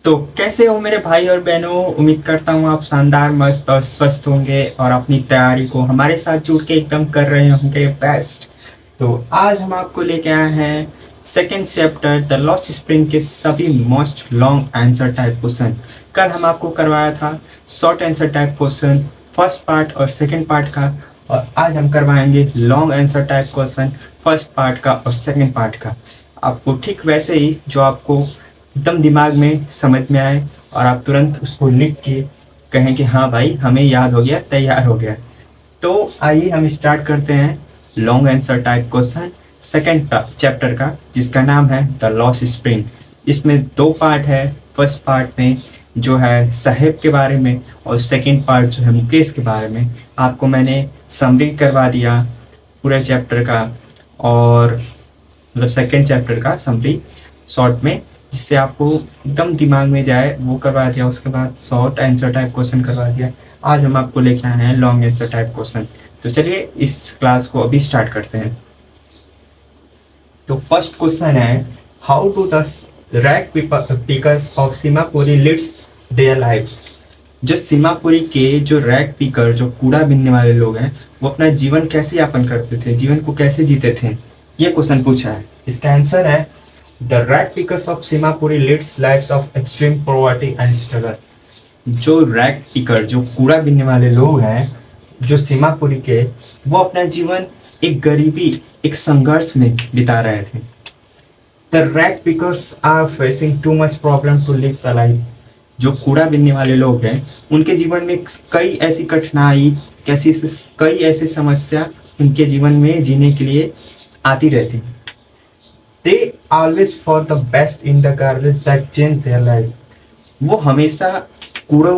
तो कैसे हो मेरे भाई और बहनों। उम्मीद करता हूँ आप शानदार मस्त और स्वस्थ होंगे और अपनी तैयारी को हमारे साथ जुड़ के एकदम कर रहे होंगे बेस्ट। तो आज हम आपको लेके आए हैं second chapter the lost spring के सभी most long answer type question. कल हम आपको करवाया था short answer type question first part और सेकेंड पार्ट का, और आज हम करवाएंगे long answer type question first part का और सेकेंड पार्ट का। आपको ठीक वैसे ही जो आपको एकदम दिमाग में समझ में आए और आप तुरंत उसको लिख के कहें कि हाँ भाई हमें याद हो गया, तैयार हो गया। तो आइए हम स्टार्ट करते हैं long answer type question second chapter का, जिसका नाम है द लॉस्ट स्प्रिंग। इसमें दो पार्ट है। फर्स्ट पार्ट में जो है साहेब के बारे में और सेकेंड पार्ट जो है मुकेश के बारे में। आपको मैंने समरी करवा दिया पूरे चैप्टर का, और मतलब सेकेंड चैप्टर का समरी शॉर्ट में, जिससे आपको एकदम दिमाग में जाए वो करवा दिया। उसके बाद शॉर्ट आंसर टाइप क्वेश्चन करवा दिया। आज हम आपको लेके आए हैं लॉन्ग आंसर टाइप क्वेश्चन। तो चलिए इस क्लास को अभी स्टार्ट करते हैं। तो फर्स्ट क्वेश्चन है, how do the rag pickers of Seemapuri leads their lives. जो सीमापुरी के जो रैग पिकर, जो कूड़ा बीनने वाले लोग हैं, वो अपना जीवन कैसे यापन करते थे, जीवन को कैसे जीते थे, ये क्वेश्चन पूछा है। इसका आंसर है the rag pickers of Seemapuri leads lives of extreme poverty and struggle. जो रैग पिकर, जो कूड़ा बीनने वाले लोग हैं, जो सीमापुरी के, वो अपना जीवन एक गरीबी, एक संघर्ष में बिता रहे थे। The rag pickers are facing too much problem to live alive. जो कूड़ा बीनने वाले लोग हैं, उनके जीवन में कई ऐसी कठिनाई, कई ऐसी समस्या उनके जीवन में जीने के लिए आती रहती। They always for the best in the garbage that change their life। वो हमेशा कूड़ा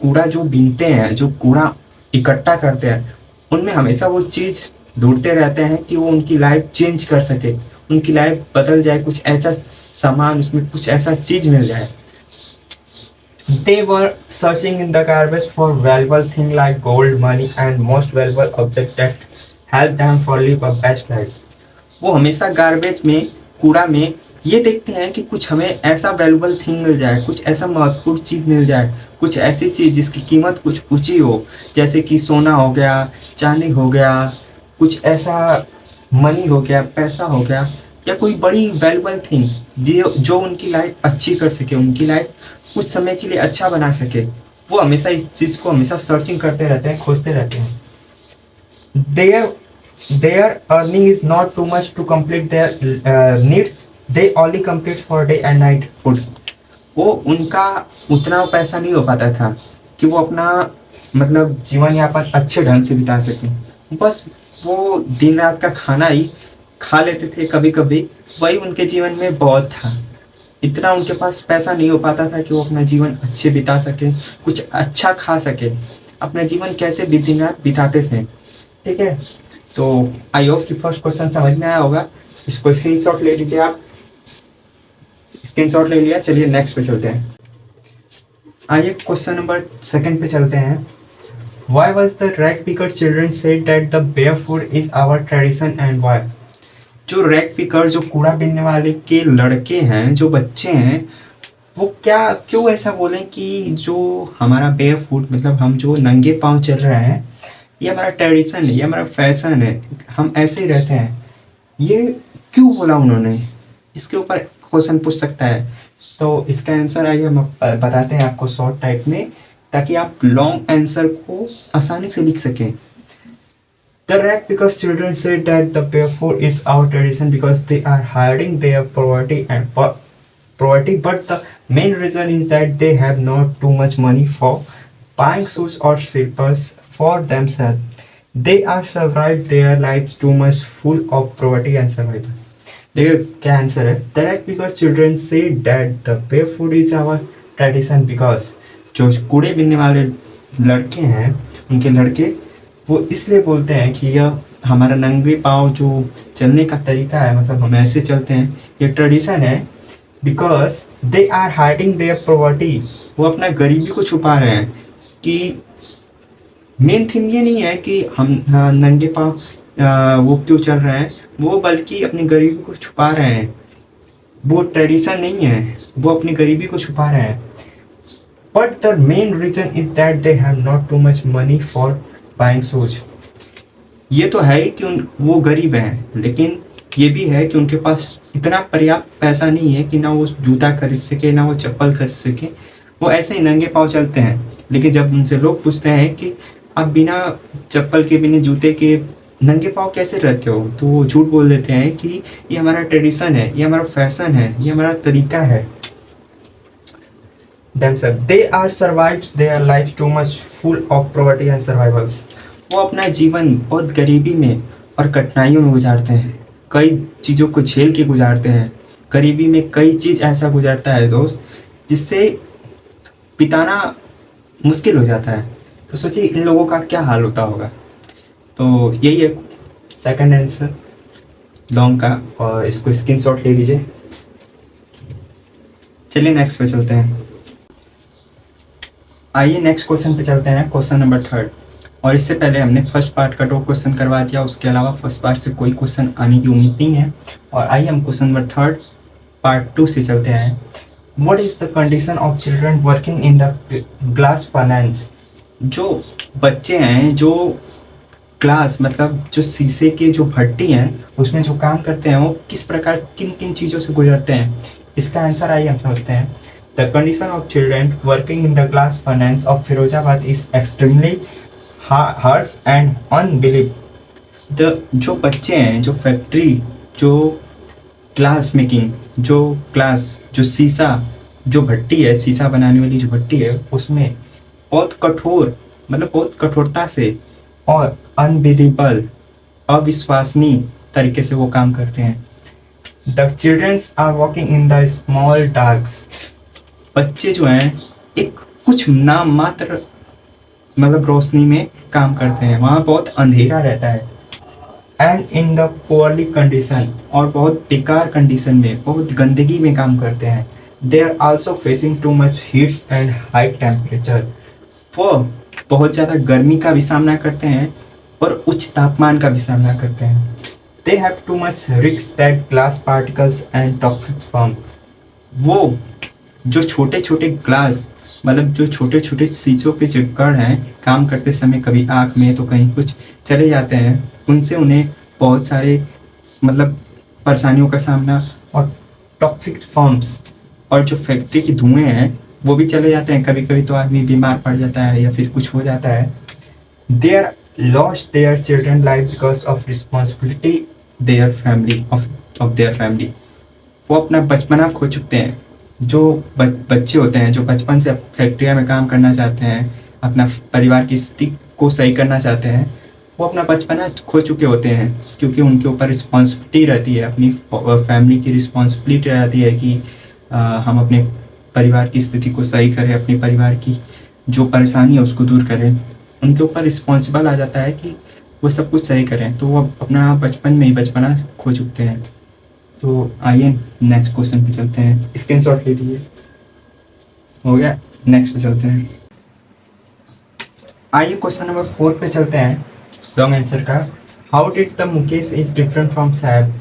कूड़ा जो बीनते हैं, जो कूड़ा इकट्ठा करते हैं, उनमें हमेशा वो चीज़ ढूंढते रहते हैं कि वो उनकी लाइफ चेंज कर सके, उनकी लाइफ बदल जाए, कुछ ऐसा सामान, उसमें कुछ ऐसा चीज़ मिल जाए। They were searching in the garbage for valuable things like gold, money and most valuable object that help them for live a best life। वो हमेशा गार्बेज में, कूड़ा में ये देखते हैं कि कुछ हमें ऐसा वैल्यूबल थिंग मिल जाए, कुछ ऐसा महत्वपूर्ण चीज़ मिल जाए, कुछ ऐसी चीज़ जिसकी कीमत कुछ ऊंची हो, जैसे कि सोना हो गया, चांदी हो गया, कुछ ऐसा मनी हो गया, पैसा हो गया, या कोई बड़ी वैल्यूबल थिंग जो उनकी लाइफ अच्छी कर सके, उनकी लाइफ कुछ समय के लिए अच्छा बना सके। वो हमेशा इस चीज़ को हमेशा सर्चिंग करते रहते हैं, खोजते रहते हैं। Their earning is not too much to complete their needs। They only complete for day and night food। वो उनका उतना पैसा नहीं हो पाता था कि वो अपना मतलब जीवन यापन अच्छे ढंग से बिता सकें। बस वो दिन रात का खाना ही खा लेते थे कभी कभी, वही उनके जीवन में बहुत था। इतना उनके पास पैसा नहीं हो पाता था कि वो अपना जीवन अच्छे बिता सके, कुछ अच्छा खा सके। अपना जीवन कैसे दिन रात बिताते थे। ठीक है, तो आई होप कि फर्स्ट क्वेश्चन समझ में आया होगा। इसको स्क्रीनशॉट ले लीजिए आप। स्क्रीनशॉट ले लिया, चलिए नेक्स्ट पे चलते हैं। आइए क्वेश्चन नंबर सेकंड पे चलते हैं। Why was the rag picker children said that the barefoot is our tradition and why? जो रैग पिकर, जो कूड़ा बीनने वाले के लड़के हैं, जो बच्चे हैं, वो क्यों ऐसा बोले कि जो हमारा बेयरफुट, मतलब हम जो नंगे पांव चल रहे हैं, ये हमारा ट्रेडिशन है, ये हमारा फैशन है, हम ऐसे ही रहते हैं। ये क्यों बोला उन्होंने, इसके ऊपर क्वेश्चन पूछ सकता है। तो इसका आंसर आइए हम बताते हैं आपको शॉर्ट टाइप में, ताकि आप लॉन्ग आंसर को आसानी से लिख सकें। The rag pickers children said that the barefoot is our tradition because they are hiding their poverty, but the main reason is that they have not too much money for buying shoes or slippers for themselves। They are survived their lives too much full of poverty and survival। देखिए क्या answer है। The rag pickers children said that the barefoot is our tradition because जो कूड़े बीनने वाले लड़के हैं, उनके लड़के, वो इसलिए बोलते हैं कि यह हमारा नंगे पाँव जो चलने का तरीका है, मतलब हम ऐसे चलते हैं, ये ट्रेडिशन है। Because they are hiding their poverty, वो अपना गरीबी को छुपा रहे हैं। कि मेन थिंग ये नहीं है कि हम नंगे पाँव वो क्यों चल रहे हैं, वो बल्कि अपनी गरीबी को छुपा रहे हैं। वो ट्रेडिशन नहीं है, वो अपनी गरीबी को छुपा रहे हैं। But the main reason is that they have not too much money for buying shoes. ये तो है कि वो गरीब हैं, लेकिन ये भी है कि उनके पास इतना पर्याप्त पैसा नहीं है कि ना वो जूता खरीद सके, ना वो चप्पल खरीद सके। वो ऐसे ही नंगे पाँव चलते हैं। लेकिन जब उनसे लोग पूछते हैं कि आप बिना चप्पल के, बिना जूते के नंगे पाँव कैसे रहते हो, तो वो झूठ बोल देते हैं कि ये हमारा ट्रेडिशन है, ये हमारा फैशन है, ये हमारा तरीका है। themselves. They are survives their life too much full of poverty and survivals. वो अपना जीवन बहुत गरीबी में और कठिनाइयों में गुजारते हैं, कई चीज़ों को झेल के गुजारते हैं। गरीबी में कई चीज़ ऐसा गुजारता है दोस्त, जिससे बिताना मुश्किल हो जाता है। तो सोचिए इन लोगों का क्या हाल होता होगा। तो यही है सेकंड आंसर लॉन्ग का, और इसको स्क्रीनशॉट ले लीजिए। चलिए नेक्स्ट पे चलते हैं। आइए नेक्स्ट क्वेश्चन पे चलते हैं, क्वेश्चन नंबर 3। और इससे पहले हमने फर्स्ट पार्ट का 2 क्वेश्चन करवा दिया, उसके अलावा फर्स्ट पार्ट से कोई क्वेश्चन आने की उम्मीद नहीं है। और आइए हम क्वेश्चन नंबर 3 पार्ट 2 से चलते हैं। What is the condition of children working in the glass finance. जो बच्चे हैं जो ग्लास मतलब जो शीशे के जो भट्टी हैं उसमें जो काम करते हैं, वो किस प्रकार किन किन चीज़ों से गुजरते हैं, इसका आंसर आइए हम समझते हैं। The condition of children working in the glass furnace of Firozabad is extremely harsh and unbelievable. जो बच्चे हैं, जो फैक्ट्री, जो ग्लास मेकिंग, जो ग्लास, जो शीशा, जो भट्टी है, शीशा बनाने वाली जो भट्टी है, उसमें बहुत कठोर मतलब बहुत कठोरता से और अनबिलीवेबल अविश्वसनीय तरीके से वो काम करते हैं। The children are working in the small darks. बच्चे जो हैं एक कुछ नाम मात्र मतलब रोशनी में काम करते हैं, वहाँ बहुत अंधेरा रहता है। And in the poorly condition, और बहुत बेकार कंडीशन में, बहुत गंदगी में काम करते हैं। They are also facing too much heats and high temperature. वो बहुत ज़्यादा गर्मी का भी सामना करते हैं और उच्च तापमान का भी सामना करते हैं। They have too much risk that glass particles and toxic form. वो जो छोटे छोटे ग्लास मतलब जो छोटे छोटे शीशों के जो कण हैं, काम करते समय कभी आँख में तो कहीं कुछ चले जाते हैं, उनसे उन्हें बहुत सारे मतलब परेशानियों का सामना, और टॉक्सिक फॉर्म्स और जो फैक्ट्री के धुएँ हैं वो भी चले जाते हैं। कभी कभी तो आदमी बीमार पड़ जाता है या फिर कुछ हो जाता है। They are lost their children life because of responsibility their family of their family. वो अपना बचपना खो चुकते हैं। जो बच्चे होते हैं जो बचपन से फैक्ट्रिया में काम करना चाहते हैं, अपना परिवार की स्थिति को सही करना चाहते हैं, वो अपना बचपना खो चुके होते हैं, क्योंकि उनके ऊपर रिस्पॉन्सिबिलिटी रहती है, अपनी फैमिली की रिस्पॉन्सिबिलिटी रहती है कि हम अपने परिवार की स्थिति को सही करें, अपने परिवार की जो परेशानी है उसको दूर करें। उनके ऊपर रिस्पॉन्सिबल आ जाता है कि वो सब कुछ सही करें, तो वो अपना बचपन में ही बचपना खो चुकते हैं। तो आइए नेक्स्ट क्वेश्चन पे चलते हैं। स्क्रीनशॉट ले लीजिए, हो गया। नेक्स्ट पे चलते हैं। आइए क्वेश्चन नंबर 4 पे चलते हैं, लॉन्ग आंसर का। How did the Mukesh is different from साहब।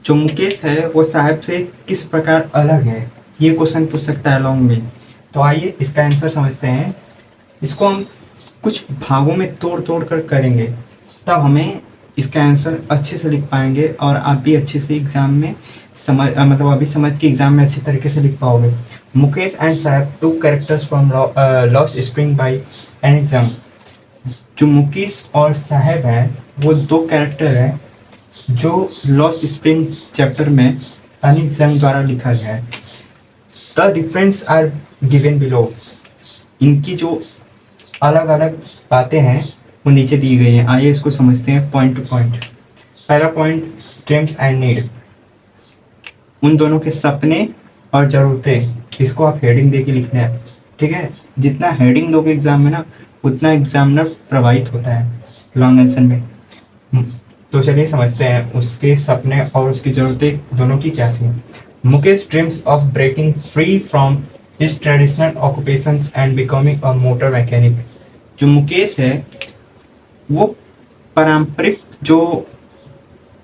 जो मुकेश है वो साहब से किस प्रकार अलग है, ये क्वेश्चन पूछ सकता है लॉन्ग में। तो आइए इसका आंसर समझते हैं। इसको हम कुछ भागों में तोड़ तोड़ कर करेंगे, तब हमें इसका आंसर अच्छे से लिख पाएंगे और आप भी अच्छे से एग्ज़ाम में मतलब अभी समझ के एग्ज़ाम में अच्छे तरीके से लिख पाओगे। मुकेश एंड साहब, 2 characters from lost spring by any जंग। जो मुकेश और साहब हैं वो 2 कैरेक्टर हैं जो लॉस्ट स्प्रिंग चैप्टर में एनी जंग द्वारा लिखा गया है। The difference are given below. इनकी जो अलग अलग बातें हैं वो नीचे दी गई हैं। आइए इसको समझते हैं पॉइंट टू पॉइंट। पहला पॉइंट, ड्रीम्स एंड नीड। उन दोनों के सपने और ज़रूरतें, इसको आप हेडिंग दे के लिखना है, ठीक है। जितना हेडिंग दोगे एग्जाम में ना, उतना एग्जामिनर प्रभावित होता है लॉन्ग आंसर में। तो चलिए समझते हैं उसके सपने और उसकी ज़रूरतें दोनों की क्या थी। Mukesh dreams of breaking free from his traditional occupations and becoming a motor mechanic. जो मुकेश है वो पारंपरिक जो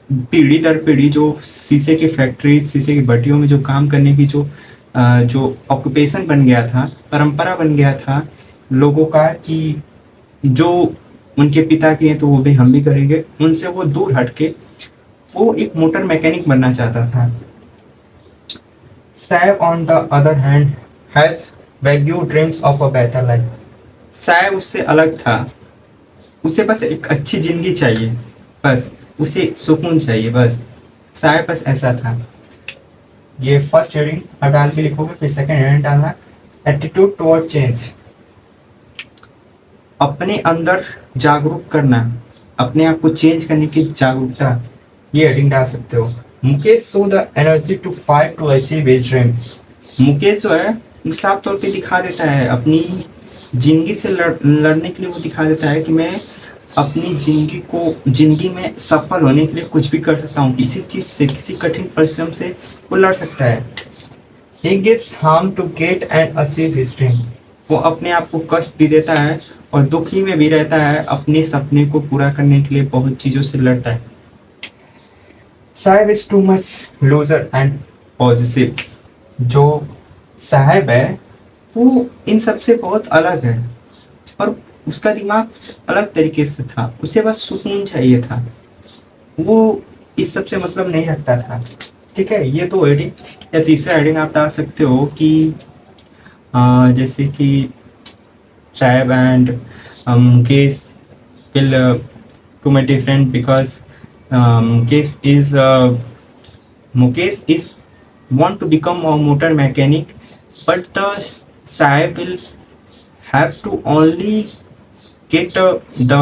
पीढ़ी दर पीढ़ी जो शीशे की फैक्ट्री, शीशे की भट्टियों में जो काम करने की जो ऑक्यूपेशन बन गया था, परंपरा बन गया था लोगों का कि जो उनके पिता किए तो वो भी हम भी करेंगे, उनसे वो दूर हट के वो एक मोटर मैकेनिक बनना चाहता था। Saheb on the other hand has vague dreams of a better life. Saheb उससे अलग था, उसे बस एक अच्छी जिंदगी चाहिए, बस उसे सुकून चाहिए, बस शायद बस ऐसा था। ये फर्स्ट हेडिंग अब डाल के लिखोगे, फिर सेकंड हेडिंग डालना एटीट्यूड टुवर्ड चेंज। अपने अंदर जागरूक करना, अपने आप को चेंज करने की जागरूकता, ये हेडिंग डाल सकते हो। Mukesh show the energy to fight to achieve his dream. Mukesh जो है साफ तौर पे दिखा देता है अपनी जिंदगी से लड़ने के लिए, वो दिखा देता है कि मैं अपनी जिंदगी में सफल होने के लिए कुछ भी कर सकता हूँ, किसी चीज़ से, किसी कठिन परिश्रम से वो लड़ सकता है। He gives harm to get and achieve his dream। वो अपने आप को कष्ट भी देता है और दुखी में भी रहता है, अपने सपने को पूरा करने के लिए बहुत चीज़ों से लड़ता है। Saheb is too much loser and positive. जो साहेब है वो इन सब से बहुत अलग है और उसका दिमाग कुछ अलग तरीके से था, उसे बस सुकून चाहिए था, वो इस सब से मतलब नहीं रखता था। ठीक है, ये तो हेडिंग। या तीसरा हेडिंग आप डाल सकते हो कि जैसे कि Saheb and case will too my different because Mukesh is want to become a motor mechanic, but the Saib will have to only get the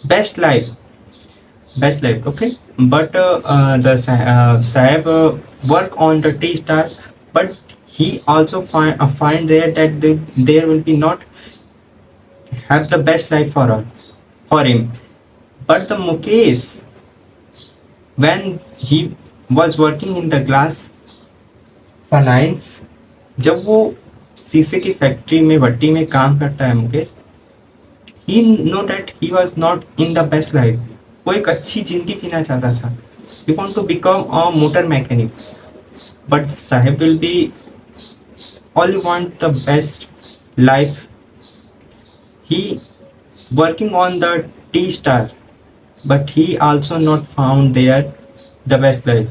best life, okay? But the Saib work on the T star, but he also find there that there will be not have the best life for him. But the Mukesh, when he was working in the glass furnace, जब वो शीशे की factory में भट्टी में काम करता है Mukesh, he know that he was not in the best life। वो एक अच्छी जिंदगी जीना चाहता था। He want to become a motor mechanic, but Sahib will be only want the best life। He working on the T star, but he also not found there the best life।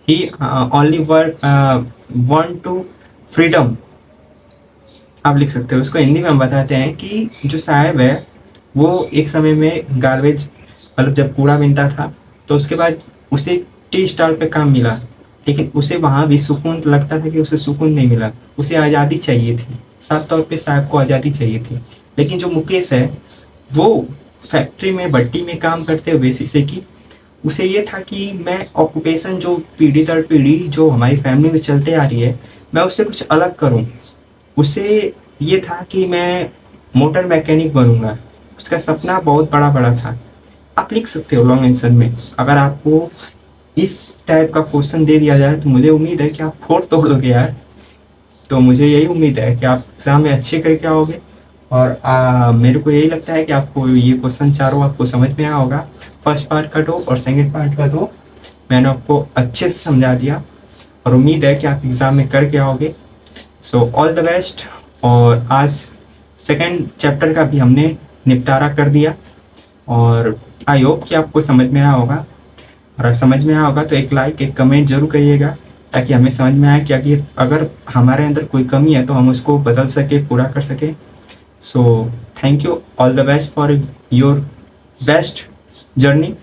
He only want to freedom। आप लिख सकते हो उसको हिंदी में। हम बताते हैं कि जो साहेब है वो एक समय में गार्बेज मतलब जब कूड़ा बिनता था तो उसके बाद उसे टी स्टॉल पे काम मिला, लेकिन उसे वहाँ भी सुकून लगता था कि उसे सुकून नहीं मिला, उसे आज़ादी चाहिए थी। साफ तौर पे साहब को आज़ादी चाहिए थी। लेकिन जो मुकेश है वो फैक्ट्री में भट्टी में काम करते हुए शीशे की, उसे ये था कि मैं ऑक्यूपेशन जो पीढ़ी दर पीढ़ी जो हमारी फैमिली में चलते आ रही है, मैं उससे कुछ अलग करूं। उसे ये था कि मैं मोटर मैकेनिक बनूंगा। उसका सपना बहुत बड़ा बड़ा था। आप लिख सकते हो लॉन्ग आंसर में। अगर आपको इस टाइप का क्वेश्चन दे दिया जाए तो मुझे उम्मीद है कि आप फोड़ तोड़ दोगे यार। तो मुझे यही उम्मीद है कि आप एग्ज़ाम में अच्छे करके आओगे और मेरे को यही लगता है कि आपको ये क्वेश्चन चारों आपको समझ में आया होगा। फर्स्ट पार्ट का दो और सेकंड पार्ट का दो मैंने आपको अच्छे से समझा दिया और उम्मीद है कि आप एग्ज़ाम में करके आओगे। So all the best. और आज सेकंड चैप्टर का भी हमने निपटारा कर दिया और आई होप कि आपको समझ में आया होगा। और अगर समझ में आया होगा तो एक लाइक एक कमेंट जरूर करिएगा ताकि हमें समझ में आए कि अगर हमारे अंदर कोई कमी है तो हम उसको बदल सके, पूरा कर सके। So thank you, all the best for your best journey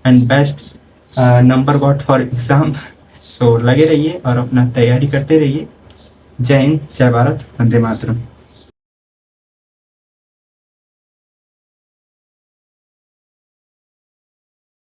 and best number got for exam. So लगे रहिए और अपना तैयारी करते रहिए। जय हिंद, जय भारत, वंदे मातरम।